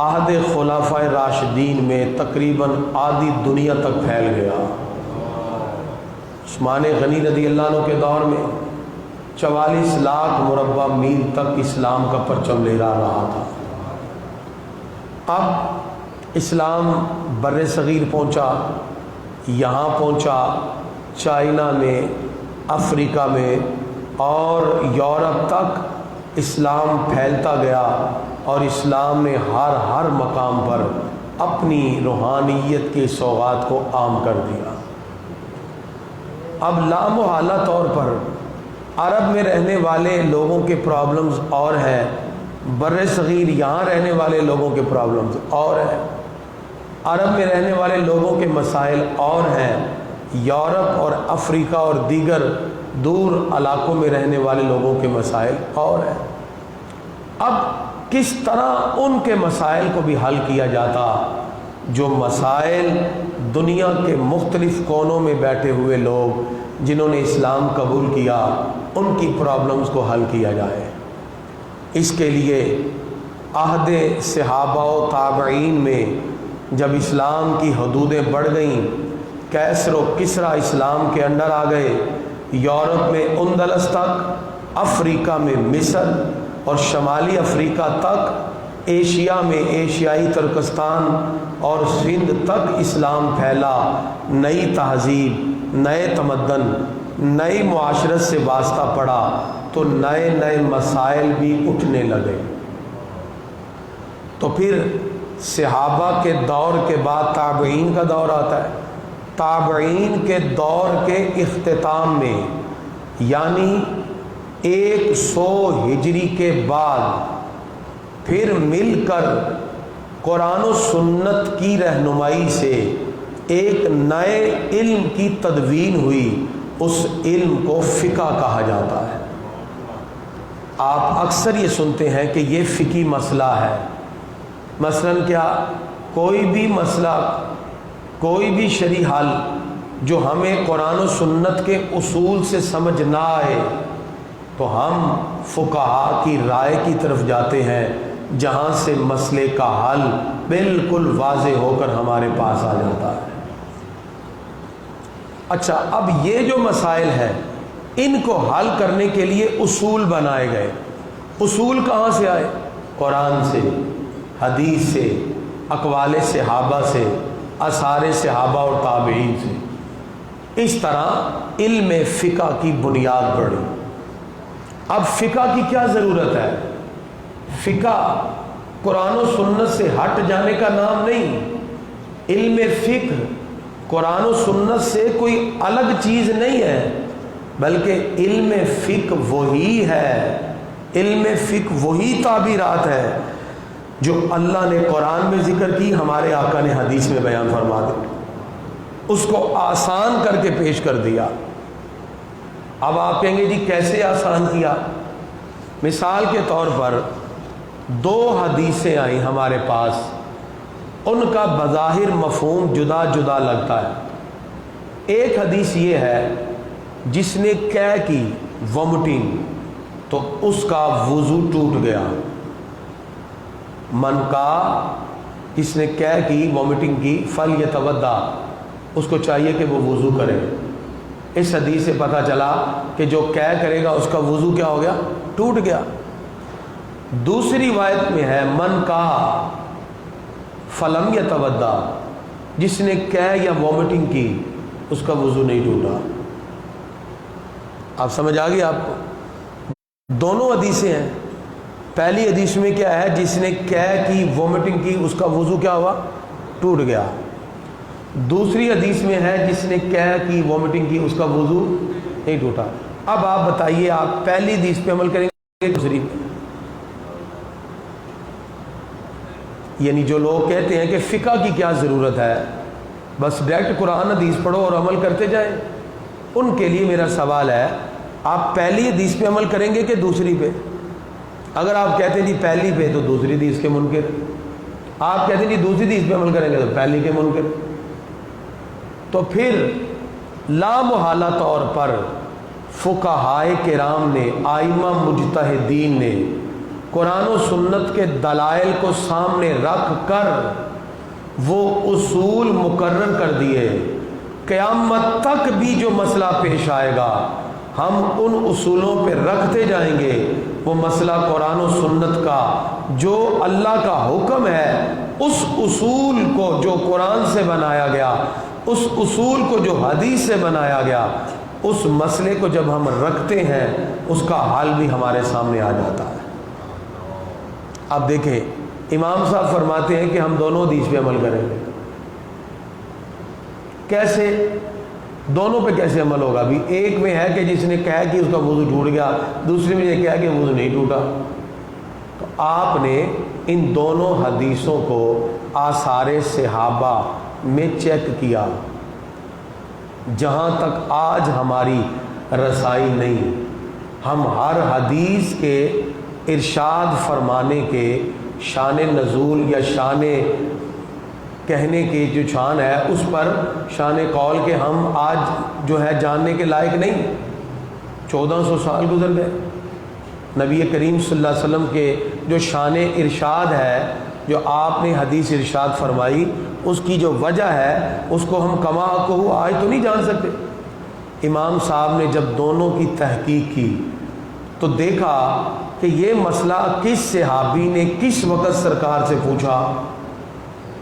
عہد خلفائے راشدین میں تقریباً آدھی دنیا تک پھیل گیا۔ عثمان غنی رضی اللہ عنہ کے دور میں 44 لاکھ مربع میل تک اسلام کا پرچم لہرا رہا تھا۔ اب اسلام بر صغیر پہنچا، یہاں پہنچا، چائنا میں، افریقہ میں اور یورپ تک اسلام پھیلتا گیا، اور اسلام نے ہر مقام پر اپنی روحانیت کے سوغات کو عام کر دیا۔ اب لامحالہ طور پر عرب میں رہنے والے لوگوں کے پرابلمز اور ہیں، بر صغیر یہاں رہنے والے لوگوں کے پرابلمز اور ہیں، عرب میں رہنے والے لوگوں کے مسائل اور ہیں، یورپ اور افریقہ اور دیگر دور علاقوں میں رہنے والے لوگوں کے مسائل اور ہیں۔ اب کس طرح ان کے مسائل کو بھی حل کیا جاتا، جو مسائل دنیا کے مختلف کونوں میں بیٹھے ہوئے لوگ جنہوں نے اسلام قبول کیا ان کی پرابلمز کو حل کیا جائے۔ اس کے لیے عہد صحابہ و تابعین میں جب اسلام کی حدودیں بڑھ گئیں، کیسر و کسریٰ اسلام کے انڈر آ گئے، یورپ میں اندلس تک، افریقہ میں مصر اور شمالی افریقہ تک، ایشیا میں ایشیائی ترکستان اور سندھ تک اسلام پھیلا، نئی تہذیب، نئے تمدن، نئی معاشرت سے واسطہ پڑا تو نئے نئے مسائل بھی اٹھنے لگے۔ تو پھر صحابہ کے دور کے بعد تابعین کا دور آتا ہے۔ تابعین کے دور کے اختتام میں، یعنی 100 ہجری کے بعد پھر مل کر قرآن و سنت کی رہنمائی سے ایک نئے علم کی تدوین ہوئی، اس علم کو فقہ کہا جاتا ہے۔ آپ اکثر یہ سنتے ہیں کہ یہ فقہی مسئلہ ہے۔ مثلاً کیا؟ کوئی بھی مسئلہ، کوئی بھی شرعی حل جو ہمیں قرآن و سنت کے اصول سے سمجھ نہ آئے تو ہم فقہاء کی رائے کی طرف جاتے ہیں، جہاں سے مسئلے کا حل بالکل واضح ہو کر ہمارے پاس آ جاتا ہے۔ اچھا، اب یہ جو مسائل ہیں ان کو حل کرنے کے لیے اصول بنائے گئے۔ اصول کہاں سے آئے؟ قرآن سے، حدیث سے، اقوال صحابہ سے، آثار صحابہ اور تابعین سے۔ اس طرح علم فقہ کی بنیاد پڑی۔ اب فقہ کی کیا ضرورت ہے؟ فقہ قرآن و سنت سے ہٹ جانے کا نام نہیں۔ علم فقہ قرآن و سنت سے کوئی الگ چیز نہیں ہے، بلکہ علم فقہ وہی ہے، علم فقہ وہی تعبیرات ہے جو اللہ نے قرآن میں ذکر کی، ہمارے آقا نے حدیث میں بیان فرما دی، اس کو آسان کر کے پیش کر دیا۔ اب آپ کہیں گے جی کیسے آسان کیا؟ مثال کے طور پر 2 حدیثیں آئیں ہمارے پاس، ان کا بظاہر مفہوم جدا جدا لگتا ہے۔ ایک حدیث یہ ہے جس نے قے کی، وومٹنگ، تو اس کا وضو ٹوٹ گیا۔ من کا، جس نے قے کی، وومٹنگ کی، فلیتوضا، اس کو چاہیے کہ وہ وضو کرے۔ اس حدیث سے پتہ چلا کہ جو قے کرے گا اس کا وضو کیا ہو گیا؟ ٹوٹ گیا۔ دوسری روایت میں ہے من کا فلم یتوضا، جس نے قے یا وومٹنگ کی اس کا وضو نہیں ٹوٹا۔ آپ سمجھ آ گئی آپ کو؟ دونوں حدیثیں ہیں۔ پہلی حدیث میں کیا ہے؟ جس نے قے کی، وومٹنگ کی، اس کا وضو کیا ہوا؟ ٹوٹ گیا۔ دوسری حدیث میں ہے جس نے قے کی، وومٹنگ کی، اس کا وضو نہیں ٹوٹا۔ اب آپ بتائیے، آپ پہلی حدیث پہ عمل کریں گے دوسری پہ؟ یعنی جو لوگ کہتے ہیں کہ فقہ کی کیا ضرورت ہے، بس ڈائریکٹ قرآن حدیث پڑھو اور عمل کرتے جائیں، ان کے لیے میرا سوال ہے آپ پہلی حدیث پہ عمل کریں گے کہ دوسری پہ؟ اگر آپ کہتے ہیں جی پہلی پہ تو دوسری حدیث کے منکر، آپ کہتے ہیں جی دوسری حدیث پہ عمل کریں گے تو پہلی کے منکر۔ تو پھر لامحالہ طور پر فقہائے کرام نے، آئمہ مجتہدین نے قرآن و سنت کے دلائل کو سامنے رکھ کر وہ اصول مقرر کر دیے، قیامت تک بھی جو مسئلہ پیش آئے گا ہم ان اصولوں پہ رکھتے جائیں گے۔ وہ مسئلہ قرآن و سنت کا جو اللہ کا حکم ہے، اس اصول کو جو قرآن سے بنایا گیا، اس اصول کو جو حدیث سے بنایا گیا، اس مسئلے کو جب ہم رکھتے ہیں اس کا حل بھی ہمارے سامنے آ جاتا ہے۔ اب دیکھیں، امام صاحب فرماتے ہیں کہ ہم دونوں حدیث پہ عمل کریں گے۔ کیسے؟ دونوں پہ کیسے عمل ہوگا؟ بھی ایک میں ہے کہ جس نے کہا کہ اس کا وضو ٹوٹ گیا، دوسرے میں یہ کہا کہ وضو نہیں ٹوٹا۔ تو آپ نے ان دونوں حدیثوں کو آثار صحابہ میں چیک کیا، جہاں تک آج ہماری رسائی نہیں، ہم ہر حدیث کے ارشاد فرمانے کے شان نزول یا شان کہنے کی جو شان ہے اس پر شان قول کے ہم آج جو ہے جاننے کے لائق نہیں۔ 1400 سال گزر گئے، نبی کریم صلی اللہ علیہ وسلم کے جو شان ارشاد ہے، جو آپ نے حدیث ارشاد فرمائی، اس کی جو وجہ ہے اس کو ہم کما کو آج تو نہیں جان سکتے۔ امام صاحب نے جب دونوں کی تحقیق کی تو دیکھا کہ یہ مسئلہ کس صحابی نے کس وقت سرکار سے پوچھا،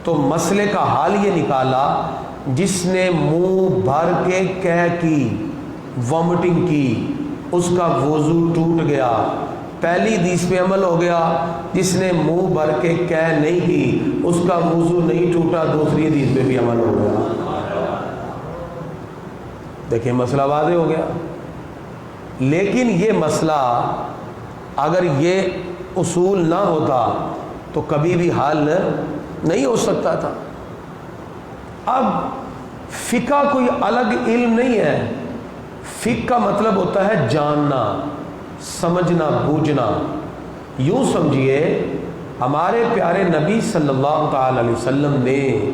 تو مسئلے کا حال یہ نکالا، جس نے منہ بھر کے کہہ کی، وامٹنگ کی، اس کا وضو ٹوٹ گیا۔ پہلی حدیث پہ عمل ہو گیا، جس نے منہ بھر کے کہہ نہیں کی اس کا وضو نہیں ٹوٹا، دوسری حدیث پہ بھی عمل ہو گیا۔ دیکھیں مسئلہ واضح ہو گیا۔ لیکن یہ مسئلہ اگر یہ اصول نہ ہوتا تو کبھی بھی حل نہیں ہو سکتا تھا۔ اب فقہ کوئی الگ علم نہیں ہے، فقہ کا مطلب ہوتا ہے جاننا، سمجھنا، بوجھنا۔ یوں سمجھیے ہمارے پیارے نبی صلی اللہ تعالی علیہ وسلم نے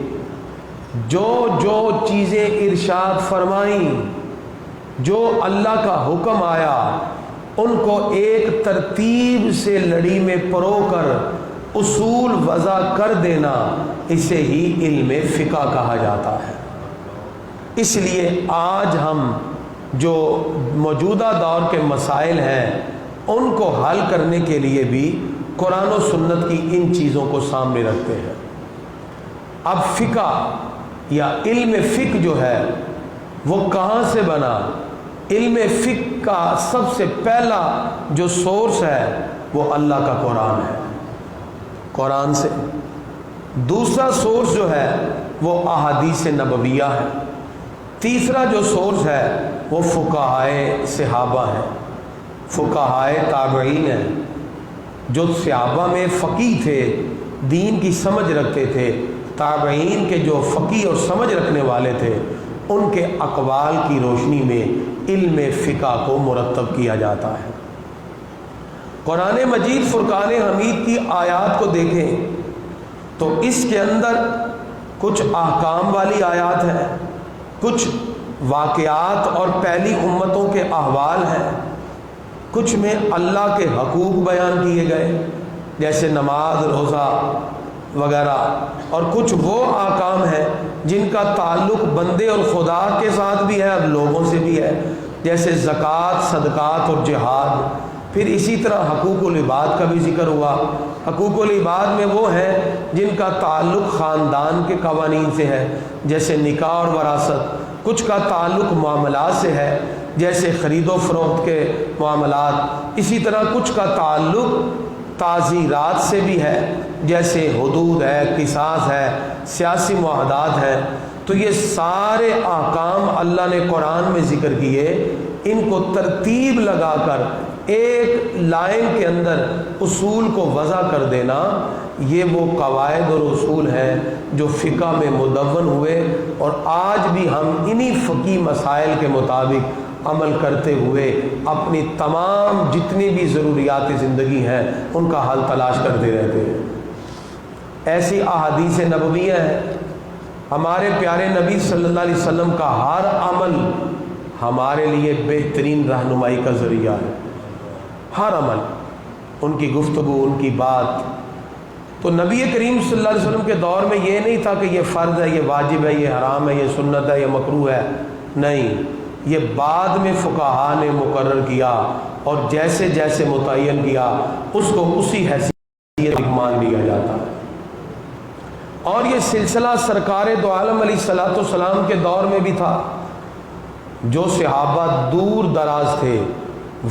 جو جو چیزیں ارشاد فرمائیں، جو اللہ کا حکم آیا، ان کو ایک ترتیب سے لڑی میں پرو کر اصول وضع کر دینا، اسے ہی علم فقہ کہا جاتا ہے۔ اس لیے آج ہم جو موجودہ دور کے مسائل ہیں ان کو حل کرنے کے لیے بھی قرآن و سنت کی ان چیزوں کو سامنے رکھتے ہیں۔ اب فقہ یا علم فقہ جو ہے وہ کہاں سے بنا؟ علم فقہ کا سب سے پہلا جو سورس ہے وہ اللہ کا قرآن ہے، قرآن سے۔ دوسرا سورس جو ہے وہ احادیث نبویہ ہے۔ تیسرا جو سورس ہے وہ فقہائے صحابہ ہیں، فقہائے تابعین ہیں، جو صحابہ میں فقیہ تھے، دین کی سمجھ رکھتے تھے۔ تابعین کے جو فقیہ اور سمجھ رکھنے والے تھے، ان کے اقوال کی روشنی میں علم فقہ کو مرتب کیا جاتا ہے۔ قرآن مجید فرقان حمید کی آیات کو دیکھیں تو اس کے اندر کچھ احکام والی آیات ہیں، کچھ واقعات اور پہلی امتوں کے احوال ہیں، کچھ میں اللہ کے حقوق بیان کیے گئے جیسے نماز، روزہ وغیرہ، اور کچھ وہ احکام ہیں جن کا تعلق بندے اور خدا کے ساتھ بھی ہے اور لوگوں سے بھی ہے، جیسے زکوٰۃ، صدقات اور جہاد۔ پھر اسی طرح حقوق العباد کا بھی ذکر ہوا۔ حقوق العباد میں وہ ہیں جن کا تعلق خاندان کے قوانین سے ہے، جیسے نکاح اور وراثت۔ کچھ کا تعلق معاملات سے ہے، جیسے خرید و فروخت کے معاملات۔ اسی طرح کچھ کا تعلق تعزیرات سے بھی ہے، جیسے حدود ہے، قصاص ہے، سیاسی معاہدات ہیں۔ تو یہ سارے احکام اللہ نے قرآن میں ذکر کیے، ان کو ترتیب لگا کر ایک لائن کے اندر اصول کو وضع کر دینا، یہ وہ قواعد اور اصول ہیں جو فقہ میں مدون ہوئے، اور آج بھی ہم انہی فقہی مسائل کے مطابق عمل کرتے ہوئے اپنی تمام جتنی بھی ضروریات زندگی ہیں ان کا حل تلاش کرتے رہتے ہیں۔ ایسی احادیث نبویہ ہیں، ہمارے پیارے نبی صلی اللہ علیہ وسلم کا ہر عمل ہمارے لیے بہترین رہنمائی کا ذریعہ ہے، ہر عمل۔ ان کی گفتگو، ان کی بات. تو نبی کریم صلی اللہ علیہ وسلم کے دور میں یہ نہیں تھا کہ یہ فرض ہے، یہ واجب ہے، یہ حرام ہے، یہ سنت ہے، یہ مکروہ ہے. نہیں، یہ بعد میں فقہا نے مقرر کیا اور جیسے جیسے متعین کیا اس کو اسی حیثیت مان لیا جاتا ہے. اور یہ سلسلہ سرکار دو عالم علیہ الصلوۃ والسلام کے دور میں بھی تھا. جو صحابہ دور دراز تھے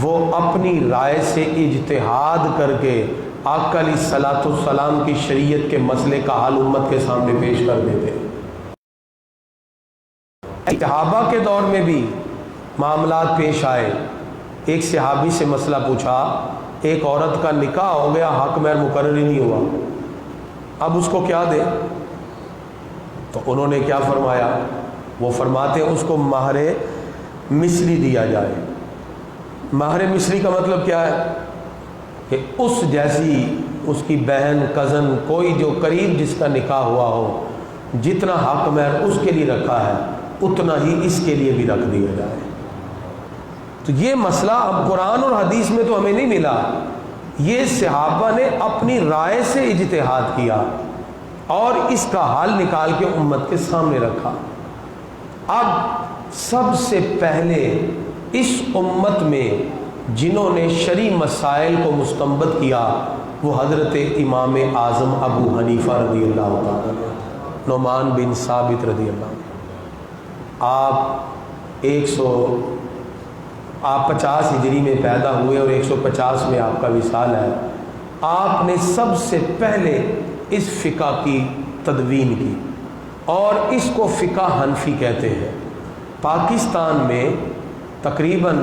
وہ اپنی رائے سے اجتہاد کر کے آقا علیہ الصلوۃ والسلام کی شریعت کے مسئلے کا حل امت کے سامنے پیش کر دیتے. صحابہ کے دور میں بھی معاملات پیش آئے. ایک صحابی سے مسئلہ پوچھا، ایک عورت کا نکاح ہو گیا، حق مہر مقرر ہی نہیں ہوا، اب اس کو کیا دے؟ تو انہوں نے کیا فرمایا؟ وہ فرماتے ہیں اس کو مہر مصری دیا جائے. مہر مصری کا مطلب کیا ہے؟ کہ اس جیسی اس کی بہن، کزن، کوئی جو قریب جس کا نکاح ہوا ہو، جتنا حق مہر اس کے لیے رکھا ہے اتنا ہی اس کے لیے بھی رکھ دیا جائے. تو یہ مسئلہ اب قرآن اور حدیث میں تو ہمیں نہیں ملا، یہ صحابہ نے اپنی رائے سے اجتہاد کیا اور اس کا حل نکال کے امت کے سامنے رکھا. اب سب سے پہلے اس امت میں جنہوں نے شرعی مسائل کو مستنبط کیا وہ حضرت امام اعظم ابو حنیفہ رضی اللہ تعالیٰ عنہ، نعمان بن ثابت رضی اللہ عنہ. آپ 50 ہجری میں پیدا ہوئے اور 150 میں آپ کا وصال ہے. آپ نے سب سے پہلے اس فقہ کی تدوین کی اور اس کو فقہ حنفی کہتے ہیں. پاکستان میں تقریباً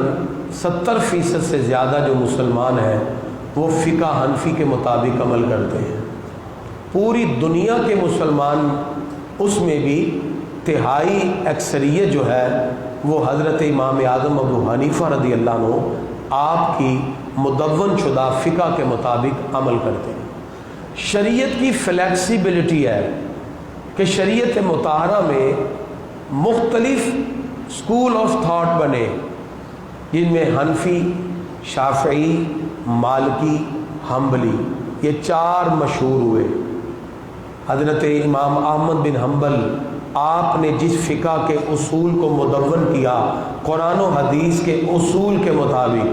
70% سے زیادہ جو مسلمان ہیں وہ فقہ حنفی کے مطابق عمل کرتے ہیں. پوری دنیا کے مسلمان اس میں بھی تہائی اکثریت جو ہے وہ حضرت امام اعظم ابو حنیفہ رضی اللہ عنہ آپ کی مدون شدہ فقہ کے مطابق عمل کرتے ہیں. شریعت کی فلیکسیبلٹی ہے کہ شریعت مطہرہ میں مختلف اسکول آف تھاٹ بنے، جن میں حنفی، شافعی، مالکی، حنبلی، یہ 4 مشہور ہوئے. حضرت امام احمد بن حنبل آپ نے جس فقہ کے اصول کو مدون کیا قرآن و حدیث کے اصول کے مطابق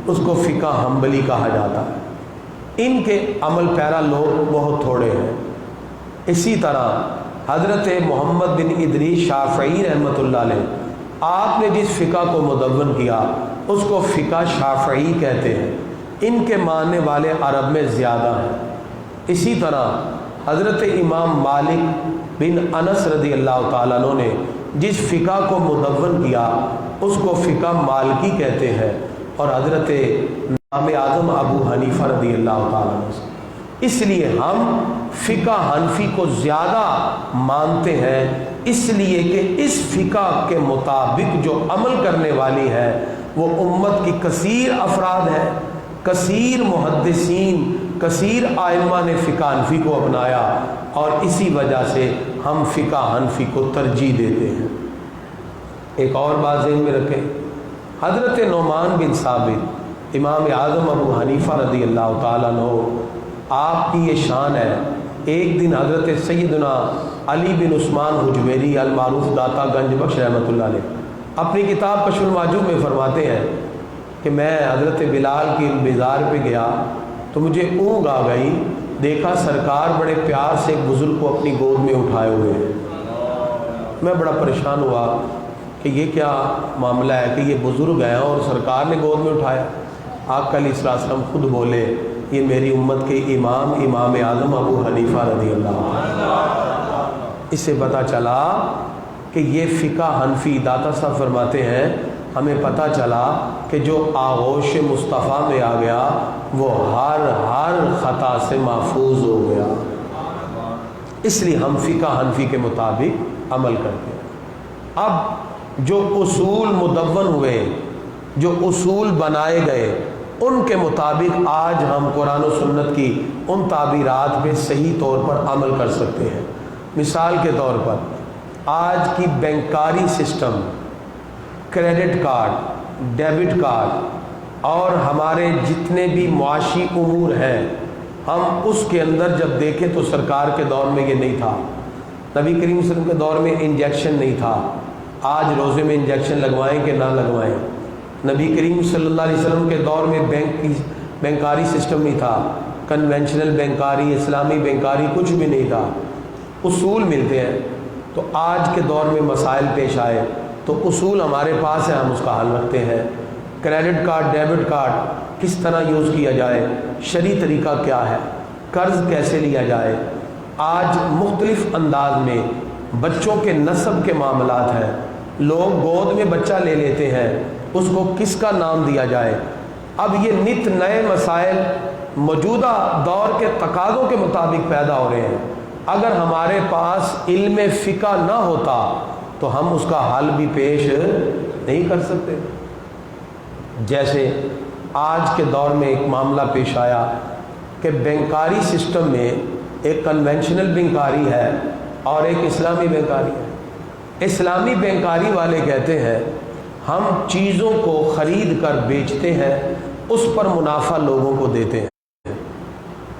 اس کو فقہ حنبلی کہا جاتا ہے. ان کے عمل پیرا لوگ بہت تھوڑے ہیں. اسی طرح حضرت محمد بن ادریس شافعی رحمۃ اللہ علیہ آپ نے جس فقہ کو مدون کیا اس کو فقہ شافعی کہتے ہیں. ان کے ماننے والے عرب میں زیادہ ہیں. اسی طرح حضرت امام مالک بن انس رضی اللہ تعالیٰ عنہ نے جس فقہ کو مدون کیا اس کو فقہ مالکی کہتے ہیں، اور حضرت امام اعظم ابو حنیفہ رضی اللہ تعالیٰ عنہ سے. اس لیے ہم فقہ حنفی کو زیادہ مانتے ہیں، اس لیے کہ اس فقہ کے مطابق جو عمل کرنے والی ہے وہ امت کی کثیر افراد ہیں. کثیر محدثین، کثیر ائمہ نے فقہ حنفی کو اپنایا اور اسی وجہ سے ہم فقہ حنفی کو ترجیح دیتے ہیں. ایک اور بات ذہن میں رکھیں، حضرت نعمان بن ثابت امام اعظم ابو حنیفہ رضی اللہ تعالیٰ عنہ آپ کی یہ شان ہے. ایک دن حضرت سیدنا علی بن عثمان حجویری المعروف داتا گنج بخش رحمۃ اللہ علیہ اپنی کتاب کشف المعجوب میں فرماتے ہیں کہ میں حضرت بلال کی بازار پہ گیا تو مجھے اونگ آ گئی، دیکھا سرکار بڑے پیار سے ایک بزرگ کو اپنی گود میں اٹھائے ہوئے ہیں. میں بڑا پریشان ہوا کہ یہ کیا معاملہ ہے کہ یہ بزرگ ہیں اور سرکار نے گود میں اٹھایا. آقا علیہ السلام خود بولے یہ میری امت کے امام اعظم ابو حنیفہ رضی اللہ عنہ. اس سے پتہ چلا کہ یہ فقہ حنفی، داتا صاحب فرماتے ہیں ہمیں پتہ چلا کہ جو آغوش مصطفیٰ میں آ گیا وہ ہر خطا سے محفوظ ہو گیا. اس لیے ہم فقہ حنفی کے مطابق عمل کرتے ہیں. اب جو اصول مدون ہوئے، جو اصول بنائے گئے، ان کے مطابق آج ہم قرآن و سنت کی ان تعبیرات پہ صحیح طور پر عمل کر سکتے ہیں. مثال کے طور پر آج کی بینکاری system, credit card, debit card, اور ہمارے جتنے بھی معاشی امور ہیں ہم اس کے اندر جب دیکھیں تو سرکار کے دور میں یہ نہیں تھا، نبی کریم صلی اللہ علیہ وسلم کے دور میں انجیکشن نہیں تھا۔ آج روزے میں انجیکشن لگوائیں کہ نہ لگوائیں، نبی کریم صلی اللہ علیہ وسلم کے دور میں بینکاری سسٹم نہیں تھا، کنونشنل بینکاری، اسلامی بینکاری کچھ بھی نہیں تھا، اصول ملتے ہیں۔ تو آج کے دور میں مسائل پیش آئے تو اصول ہمارے پاس ہے، ہم اس کا حل رکھتے ہیں۔ کریڈٹ کارڈ، ڈیبٹ کارڈ کس طرح یوز کیا جائے، شرعی طریقہ کیا ہے، قرض کیسے لیا جائے۔ آج مختلف انداز میں بچوں کے نسب کے معاملات ہیں، لوگ گود میں بچہ لے لیتے ہیں، اس کو کس کا نام دیا جائے۔ اب یہ نت نئے مسائل موجودہ دور کے تقاضوں کے مطابق پیدا ہو رہے ہیں۔ اگر ہمارے پاس علم فقہ نہ ہوتا تو ہم اس کا حل بھی پیش نہیں کر سکتے۔ جیسے آج کے دور میں ایک معاملہ پیش آیا کہ بینکاری سسٹم میں ایک کنونشنل بینکاری ہے اور ایک اسلامی بینکاری ہے۔ اسلامی بینکاری والے کہتے ہیں ہم چیزوں کو خرید کر بیچتے ہیں، اس پر منافع لوگوں کو دیتے ہیں،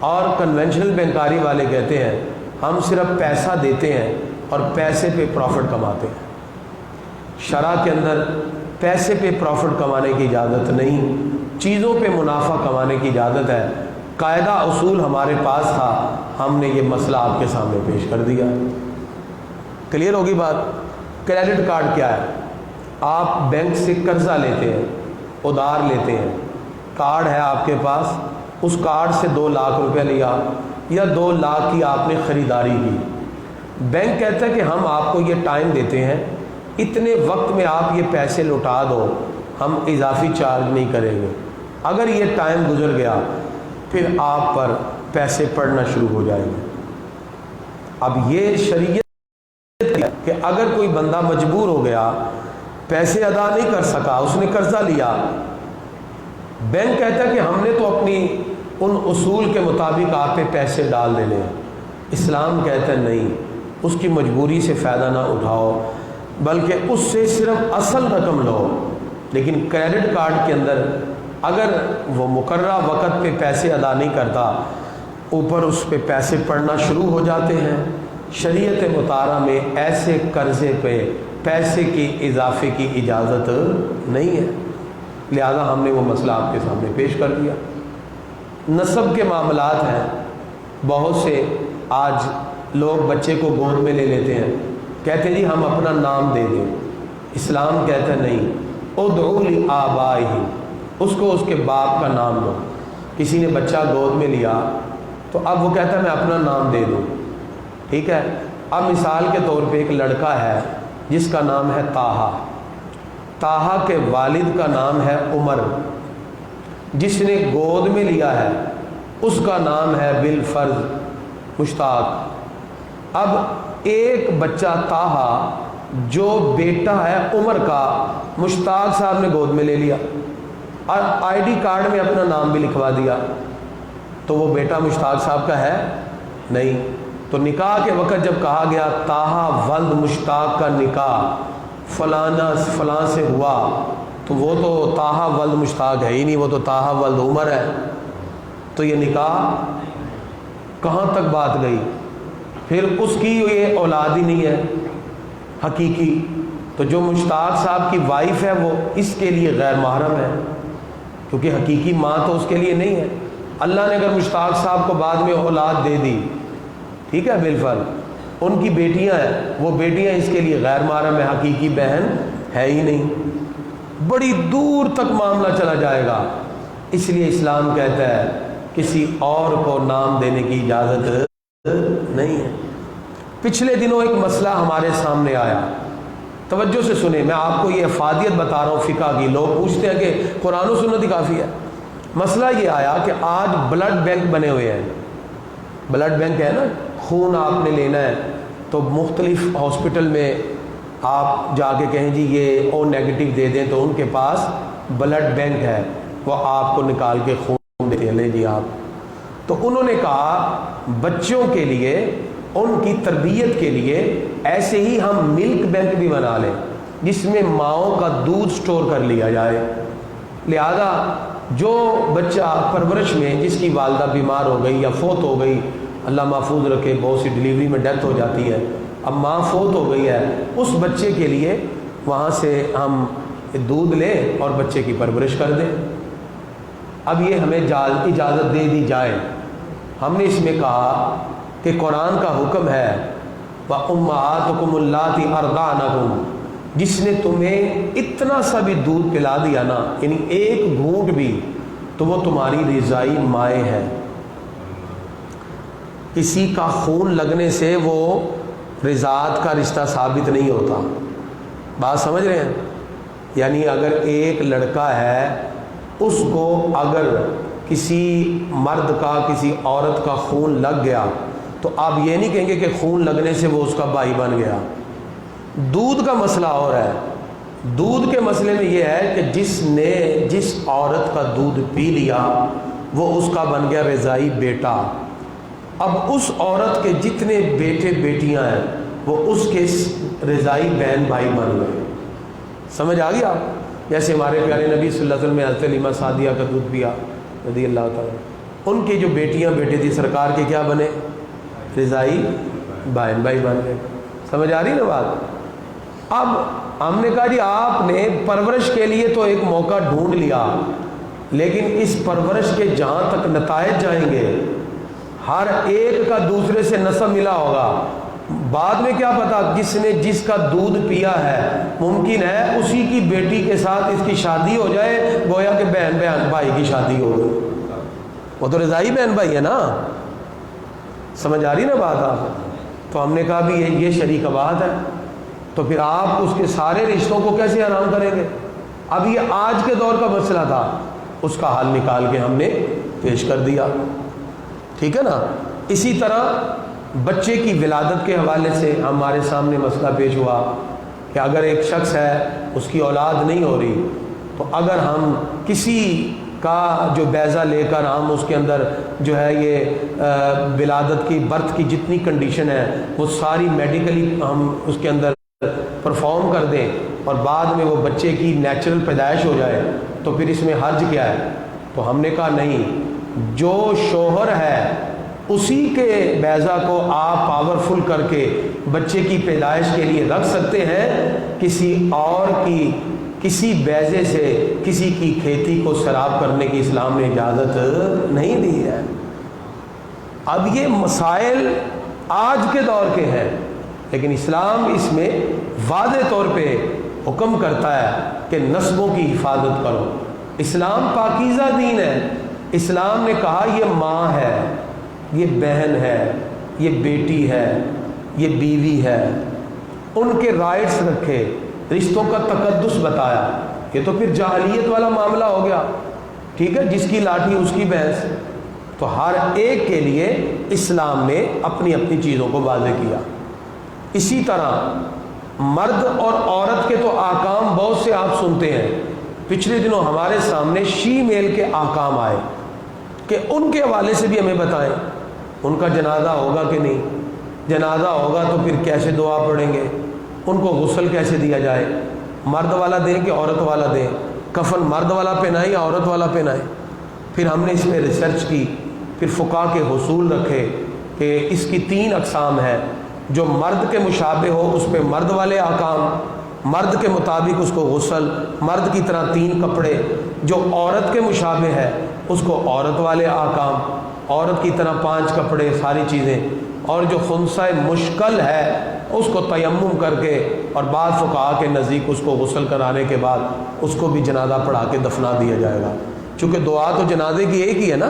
اور کنونشنل بینکاری والے کہتے ہیں ہم صرف پیسہ دیتے ہیں اور پیسے پہ پروفٹ کماتے ہیں۔ شرع کے اندر پیسے پہ پروفٹ کمانے کی اجازت نہیں، چیزوں پہ منافع کمانے کی اجازت ہے۔ قاعدہ اصول ہمارے پاس تھا، ہم نے یہ مسئلہ آپ کے سامنے پیش کر دیا۔ کلیئر ہوگی بات؟ کریڈٹ کارڈ کیا ہے؟ آپ بینک سے قرضہ لیتے ہیں، ادھار لیتے ہیں، کارڈ ہے آپ کے پاس، اس کارڈ سے 2 لاکھ روپے لیا یا 2 لاکھ کی آپ نے خریداری کی۔ بینک کہتا ہے کہ ہم آپ کو یہ ٹائم دیتے ہیں، اتنے وقت میں آپ یہ پیسے لوٹا دو، ہم اضافی چارج نہیں کریں گے۔ اگر یہ ٹائم گزر گیا پھر آپ پر پیسے پڑنا شروع ہو جائیں گے۔ اب یہ شریعت ہے کہ اگر کوئی بندہ مجبور ہو گیا، پیسے ادا نہیں کر سکا، اس نے قرضہ لیا، بینک کہتا ہے کہ ہم نے تو اپنی ان اصول کے مطابق آپ پہ پیسے ڈال دینے ہیں۔ اسلام کہتا ہے نہیں، اس کی مجبوری سے فائدہ نہ اٹھاؤ، بلکہ اس سے صرف اصل رقم لو۔ لیکن کریڈٹ کارڈ کے اندر اگر وہ مقررہ وقت پہ پیسے ادا نہیں کرتا، اوپر اس پہ پیسے پڑنا شروع ہو جاتے ہیں۔ شریعت مطالعہ میں ایسے قرضے پہ پیسے کی اضافے کی اجازت نہیں ہے، لہذا ہم نے وہ مسئلہ آپ کے سامنے پیش کر دیا۔ نسب کے معاملات ہیں، بہت سے آج لوگ بچے کو گود میں لے لیتے ہیں، کہتے ہیں جی ہم اپنا نام دے دیں۔ اسلام کہتا ہے نہیں، ادعوا لآبائہم، اس کو اس کے باپ کا نام دو۔ کسی نے بچہ گود میں لیا تو اب وہ کہتا ہے میں اپنا نام دے دوں، ٹھیک ہے۔ اب مثال کے طور پہ ایک لڑکا ہے جس کا نام ہے طٰہٰ، طٰہٰ کے والد کا نام ہے عمر، جس نے گود میں لیا ہے اس کا نام ہے بالفرض مشتاق۔ اب ایک بچہ طٰہٰ جو بیٹا ہے عمر کا، مشتاق صاحب نے گود میں لے لیا اور آئی ڈی کارڈ میں اپنا نام بھی لکھوا دیا، تو وہ بیٹا مشتاق صاحب کا ہے نہیں۔ تو نکاح کے وقت جب کہا گیا طٰہٰ ولد مشتاق کا نکاح فلاں سے ہوا، تو وہ تو طٰہٰ ولد مشتاق ہے ہی نہیں، وہ تو طٰہٰ ولد عمر ہے، تو یہ نکاح کہاں تک بات گئی؟ پھر اس کی یہ اولاد ہی نہیں ہے حقیقی، تو جو مشتاق صاحب کی وائف ہے وہ اس کے لیے غیر محرم ہے، کیونکہ حقیقی ماں تو اس کے لیے نہیں ہے۔ اللہ نے اگر مشتاق صاحب کو بعد میں اولاد دے دی، ٹھیک ہے، بالفرض ان کی بیٹیاں ہیں، وہ بیٹیاں اس کے لیے غیر محرم ہے، حقیقی بہن ہے ہی نہیں، بڑی دور تک معاملہ چلا جائے گا۔ اس لیے اسلام کہتا ہے کسی اور کو نام دینے کی اجازت نہیں ہے۔ پچھلے دنوں ایک مسئلہ ہمارے سامنے آیا، توجہ سے سنیں، میں آپ کو یہ افادیت بتا رہا ہوں فقہ کی۔ لوگ پوچھتے ہیں کہ قرآن و سنت ہی کافی ہے۔ مسئلہ یہ آیا کہ آج بلڈ بینک بنے ہوئے ہیں، بلڈ بینک ہے نا، خون آپ نے لینا ہے تو مختلف ہاسپٹل میں آپ جا کے کہیں جی یہ او نیگیٹو دے دیں، تو ان کے پاس بلڈ بینک ہے، وہ آپ کو نکال کے خون دیتے ہیں، لیں جی آپ۔ تو انہوں نے کہا بچوں کے لیے، ان کی تربیت کے لیے ایسے ہی ہم ملک بینک بھی بنا لیں جس میں ماؤں کا دودھ سٹور کر لیا جائے۔ لہذا جو بچہ پرورش میں جس کی والدہ بیمار ہو گئی یا فوت ہو گئی، اللہ محفوظ رکھے، بہت سی ڈلیوری میں ڈیتھ ہو جاتی ہے، اب ماں فوت ہو گئی ہے، اس بچے کے لیے وہاں سے ہم دودھ لیں اور بچے کی پرورش کر دیں۔ اب یہ ہمیں اجازت دے دی جائے، ہم نے اس میں کہا کہ قرآن کا حکم ہے وَأُمَّهَاتُكُمُ اللَّاتِي أَرْضَعْنَكُمْ، جس نے تمہیں اتنا سا بھی دودھ پلا دیا نا، یعنی ایک گھونٹ بھی، تو وہ تمہاری رضائی مائیں ہے۔ کسی کا خون لگنے سے وہ رضاعت کا رشتہ ثابت نہیں ہوتا، بات سمجھ رہے ہیں؟ یعنی اگر ایک لڑکا ہے، اس کو اگر کسی مرد کا کسی عورت کا خون لگ گیا تو آپ یہ نہیں کہیں گے کہ خون لگنے سے وہ اس کا بھائی بن گیا۔ دودھ کا مسئلہ اور ہے، دودھ کے مسئلے میں یہ ہے کہ جس نے جس عورت کا دودھ پی لیا وہ اس کا بن گیا رضائی بیٹا۔ اب اس عورت کے جتنے بیٹے بیٹیاں ہیں وہ اس کے رضائی بہن بھائی بن گئے۔ سمجھ آ گیا؟ جیسے ہمارے پیارے نبی صلی اللہ علیہ وسلم نے حضرت حلیمہ سعدیہ کا دودھ پیا رضی اللہ تعالیٰ، ان کی جو بیٹیاں بیٹے تھی سرکار کے کیا بنے؟ رضائی بہن بھائی بن گئے۔ سمجھ آ رہی نا بات؟ اب ہم نے کہا جی آپ نے پرورش کے لیے تو ایک موقع ڈھونڈ لیا، لیکن اس پرورش کے جہاں تک نتائج جائیں گے، ہر ایک کا دوسرے سے نسب ملا ہوگا، بعد میں کیا پتا جس نے جس کا دودھ پیا ہے ممکن ہے اسی کی بیٹی کے ساتھ اس کی شادی ہو جائے، گویا کہ بہن بھائی کی شادی ہو گئی، وہ تو رضائی بہن بھائی ہے نا۔ سمجھ آ رہی نا بات آپ؟ تو ہم نے کہا بھی یہ شریک بات ہے، تو پھر آپ اس کے سارے رشتوں کو کیسے حرام کریں گے؟ اب یہ آج کے دور کا مسئلہ تھا، اس کا حل نکال کے ہم نے پیش کر دیا، ٹھیک ہے نا۔ اسی طرح بچے کی ولادت کے حوالے سے ہمارے سامنے مسئلہ پیش ہوا کہ اگر ایک شخص ہے اس کی اولاد نہیں ہو رہی، تو اگر ہم کسی کا جو بیضہ لے کر ہم اس کے اندر جو ہے یہ ولادت کی برتھ کی جتنی کنڈیشن ہے وہ ساری میڈیکلی ہم اس کے اندر پرفارم کر دیں اور بعد میں وہ بچے کی نیچرل پیدائش ہو جائے، تو پھر اس میں حرج کیا ہے؟ تو ہم نے کہا نہیں، جو شوہر ہے اسی کے بیضہ کو آپ پاورفل کر کے بچے کی پیدائش کے لیے رکھ سکتے ہیں، کسی اور کی کسی بیضے سے کسی کی کھیتی کو سراب کرنے کی اسلام نے اجازت نہیں دی ہے۔ اب یہ مسائل آج کے دور کے ہیں، لیکن اسلام اس میں واضح طور پہ حکم کرتا ہے کہ نسبوں کی حفاظت کرو۔ اسلام پاکیزہ دین ہے، اسلام نے کہا یہ ماں ہے، یہ بہن ہے، یہ بیٹی ہے، یہ بیوی ہے، ان کے رائٹس رکھے، رشتوں کا تقدس بتایا۔ یہ تو پھر جاہلیت والا معاملہ ہو گیا، ٹھیک ہے، جس کی لاٹھی اس کی بھینس۔ تو ہر ایک کے لیے اسلام نے اپنی اپنی چیزوں کو واضح کیا۔ اسی طرح مرد اور عورت کے تو احکام بہت سے آپ سنتے ہیں، پچھلے دنوں ہمارے سامنے شی میل کے احکام آئے کہ ان کے حوالے سے بھی ہمیں بتائیں، ان کا جنازہ ہوگا کہ نہیں، جنازہ ہوگا تو پھر کیسے دعا پڑھیں گے، ان کو غسل کیسے دیا جائے، مرد والا دیں کہ عورت والا دیں، کفن مرد والا پہنائیں یا عورت والا پہنائیں۔ پھر ہم نے اس میں ریسرچ کی، پھر فقہ کے حصول رکھے کہ اس کی 3 اقسام ہیں، جو مرد کے مشابہ ہو اس پہ مرد والے احکام، مرد کے مطابق اس کو غسل، مرد کی طرح 3 کپڑے، جو عورت کے مشابہ ہے اس کو عورت والے احکام، عورت کی طرح 5 کپڑے، ساری چیزیں، اور جو خنثی مشکل ہے اس کو تیمم کر کے اور بعض فقہا کے نزدیک اس کو غسل کرانے کے بعد اس کو بھی جنازہ پڑھا کے دفنا دیا جائے گا، چونکہ دعا تو جنازے کی ایک ہی ہے نا،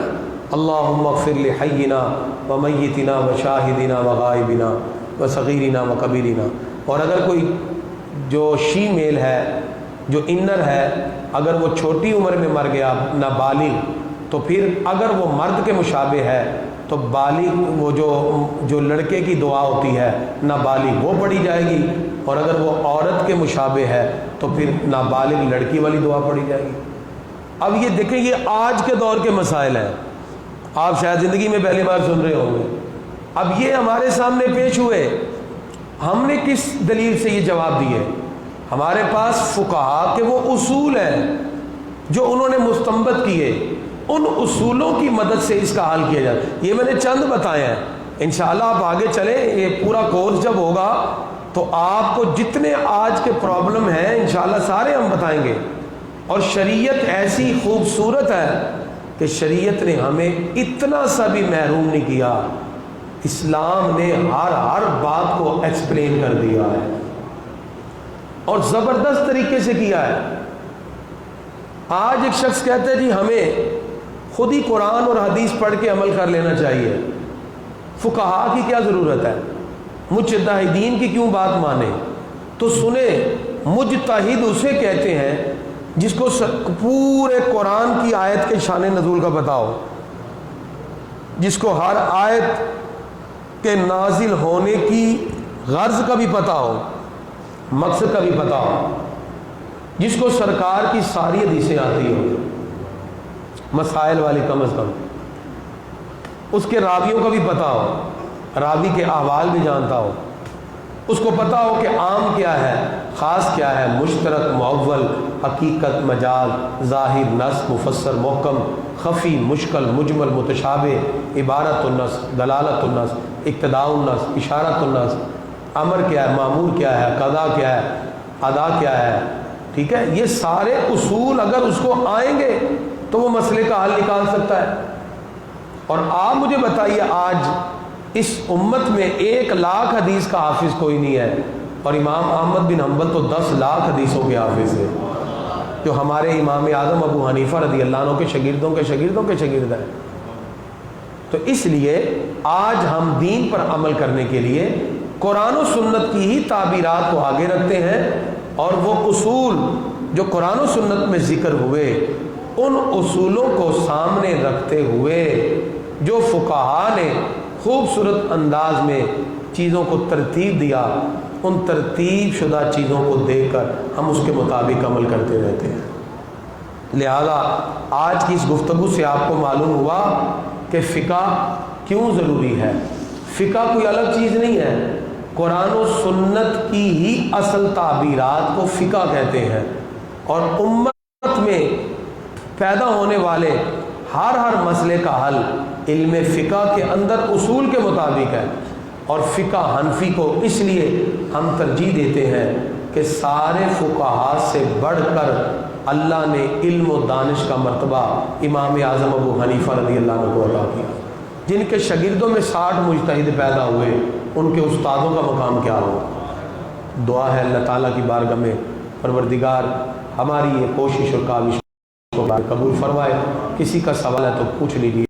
اللہم اغفر لحینا و میتنا و شاہدنا و غائبنا و صغیرنا و کبیرنا۔ اور اگر کوئی جو شی میل ہے، جو انر ہے، اگر وہ چھوٹی عمر میں مر گیا نابالغ، تو پھر اگر وہ مرد کے مشابہ ہے تو بالغ وہ جو لڑکے کی دعا ہوتی ہے نابالغ وہ پڑھی جائے گی، اور اگر وہ عورت کے مشابہ ہے تو پھر نابالغ لڑکی والی دعا پڑھی جائے گی۔ اب یہ دیکھیں، یہ آج کے دور کے مسائل ہیں، آپ شاید زندگی میں پہلی بار سن رہے ہوں گے۔ اب یہ ہمارے سامنے پیش ہوئے، ہم نے کس دلیل سے یہ جواب دیے؟ ہمارے پاس فقہا کے وہ اصول ہیں جو انہوں نے مستنبط کیے، ان اصولوں کی مدد سے اس کا حل کیا جائے۔ یہ میں نے چند بتائے ہیں، انشاءاللہ آپ آگے چلیں، یہ پورا کورس جب ہوگا تو آپ کو جتنے آج کے پرابلم ہیں انشاءاللہ سارے ہم بتائیں گے۔ اور شریعت ایسی خوبصورت ہے کہ شریعت نے ہمیں اتنا سا بھی محروم نہیں کیا، اسلام نے ہر بات کو ایکسپلین کر دیا ہے اور زبردست طریقے سے کیا ہے۔ آج ایک شخص کہتا ہے جی ہمیں خود ہی قرآن اور حدیث پڑھ کے عمل کر لینا چاہیے، فقہا کی کیا ضرورت ہے، مجتہدین کی کیوں بات مانے؟ تو سنیں، مجتہد اسے کہتے ہیں جس کو پورے قرآن کی آیت کے شان نزول کا پتہ ہو، جس کو ہر آیت کے نازل ہونے کی غرض کا بھی پتہ ہو، مقصد کا بھی پتہ ہو، جس کو سرکار کی ساری حدیثیں آتی ہو، مسائل والی کم از کم، اس کے راویوں کا بھی پتہ ہو، راوی کے احوال بھی جانتا ہو، اس کو پتہ ہو کہ عام کیا ہے، خاص کیا ہے، مشترک، معول، حقیقت، مجاز، ظاہر، نص، مفسر، محکم، خفی، مشکل، مجمل، متشابہ، عبارت النص، دلالت النص، اقتضاء النص، اشارت النص، امر کیا ہے، مامور کیا ہے، قضا کیا ہے، ادا کیا ہے، ٹھیک ہے۔ یہ سارے اصول اگر اس کو آئیں گے تو وہ مسئلے کا حل نکال سکتا ہے۔ اور آپ مجھے بتائیے آج اس امت میں 1,00,000 حدیث کا حافظ کوئی نہیں ہے، اور امام احمد بن حنبل تو 10,00,000 حدیثوں کے حافظ ہیں، جو ہمارے امام اعظم ابو حنیفہ رضی اللہ عنہ کے شاگردوں کے شاگردوں کے شاگرد ہیں۔ تو اس لیے آج ہم دین پر عمل کرنے کے لیے قرآن و سنت کی ہی تعبیرات کو آگے رکھتے ہیں، اور وہ اصول جو قرآن و سنت میں ذکر ہوئے ان اصولوں کو سامنے رکھتے ہوئے جو فقہا نے خوبصورت انداز میں چیزوں کو ترتیب دیا، ان ترتیب شدہ چیزوں کو دیکھ کر ہم اس کے مطابق عمل کرتے رہتے ہیں۔ لہذا آج کی اس گفتگو سے آپ کو معلوم ہوا کہ فقہ کیوں ضروری ہے۔ فقہ کوئی الگ چیز نہیں ہے، قرآن و سنت کی ہی اصل تعبیرات کو فقہ کہتے ہیں، اور امت میں پیدا ہونے والے ہر مسئلے کا حل علم فقہ کے اندر اصول کے مطابق ہے۔ اور فقہ حنفی کو اس لیے ہم ترجیح دیتے ہیں کہ سارے فقہا سے بڑھ کر اللہ نے علم و دانش کا مرتبہ امام اعظم ابو حنیفہ رضی اللہ عنہ کو عطا کیا، جن کے شاگردوں میں 60 مجتہد پیدا ہوئے، ان کے استادوں کا مقام کیا ہو۔ دعا ہے اللہ تعالیٰ کی بارگاہ میں پروردگار ہماری یہ کوشش اور کاوش کو قبول فرمائے۔ کسی کا سوال ہے تو پوچھ لیجیے۔